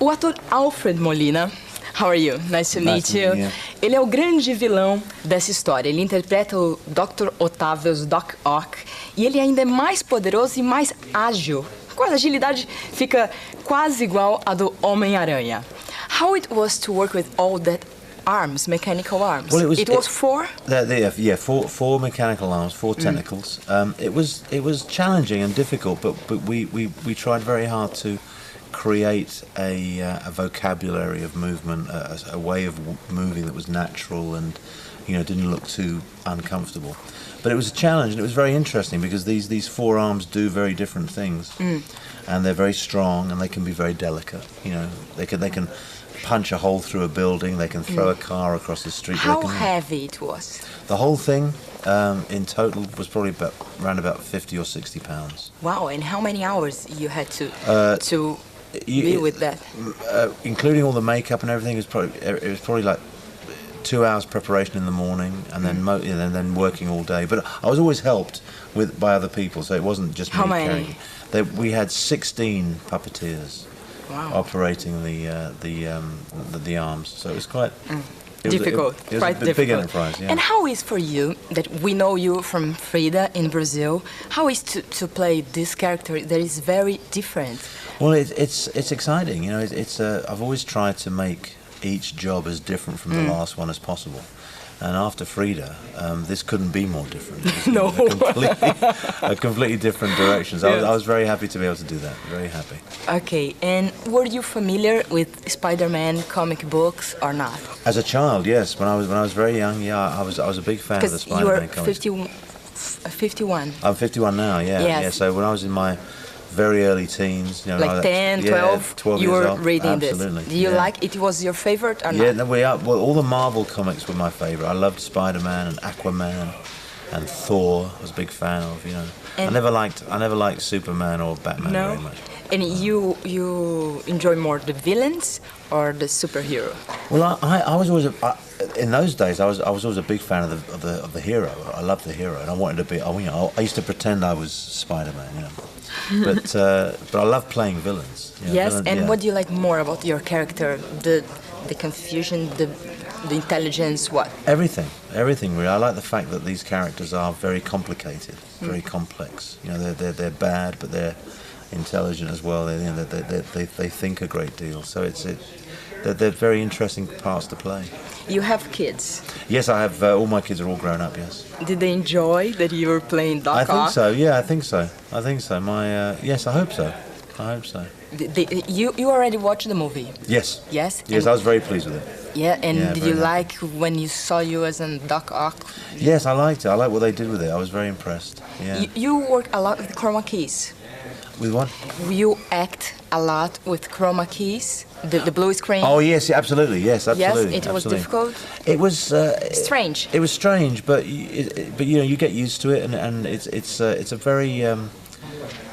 O ator Alfred Molina, how are you? Nice to meet you. Ele é o grande vilão dessa história. Ele interpreta o Dr. Octavius Doc Ock e ele ainda é mais poderoso e mais ágil. Com a agilidade fica quase igual a do Homem-Aranha. How it was to work with all that arms, mechanical arms? Well, it was four? Four mechanical arms, four tentacles. It was challenging and difficult, but we tried very hard to create a vocabulary of movement, a way of moving that was natural and didn't look too uncomfortable. But it was a challenge, and it was very interesting because these four arms do very different things, and they're very strong and they can be very delicate. They can punch a hole through a building. They can throw a car across the street. How heavy it was? The whole thing in total was probably around about 50 or 60 pounds. Wow! And how many hours you had to be with that? Including all the makeup and everything, it was probably like 2 hours preparation in the morning, and then and then working all day. But I was always helped by other people, so it wasn't just me. How many? We had 16 puppeteers. Wow. Operating the arms, so it was quite difficult. It was quite a difficult. Big enterprise. Yeah. And how is for you that we know you from Frida in Brazil? How is to play this character that is very different? Well, it's exciting. I've always tried to make each job as different from the last one as possible. And after Frida, this couldn't be more different. No. A completely different direction. So I was very happy to be able to do that. Very happy. Okay, and were you familiar with Spider-Man comic books or not? As a child, yes. When I was very young, I was a big fan of the Spider-Man comics. Because you were 51. I'm 51 now. Yeah. Yes. Yeah. So when I was in my very early teens, like 10, 12, 12 you years were old. reading Absolutely. this. Do you like it? Was your favorite or not? Yeah, well, all the Marvel comics were my favorite. I loved Spider-Man and Aquaman and Thor. I was a big fan of. I never liked Superman or Batman very much. And you enjoy more the villains or the superhero? Well, I was always in those days. I was always a big fan of the hero. I loved the hero, and I wanted to be. I used to pretend I was Spider-Man. But I love playing villains. Yes, and what do you like more about your character? The confusion, the intelligence, what? Everything really. I like the fact that these characters are very complicated, very complex. They're bad, but they're intelligent as well. They think a great deal. So they're very interesting parts to play. You have kids? Yes, I have. All my kids are all grown up. Yes. Did they enjoy that you were playing Doc Ock? I think so. Yeah, I think so. Yes, I hope so. You already watched the movie? Yes. Yes. Yes, I was very pleased with it. Yeah, and did you like when you saw you as a Doc Ock? Yes, I liked it. I liked what they did with it. I was very impressed. Yeah. You work a lot with chroma keys. With what? You act a lot with chroma keys, the blue screen. Oh yes, absolutely. Yes, absolutely. Yes, it was difficult. It was strange. It was strange, but you get used to it, and it's a very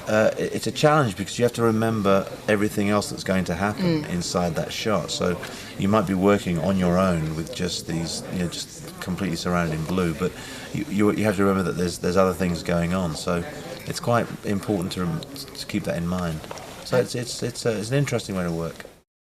it's a challenge because you have to remember everything else that's going to happen inside that shot. So you might be working on your own with just these, just completely surrounded in blue, but you have to remember that there's other things going on. So it's quite important to keep that in mind. So it's an interesting way to work.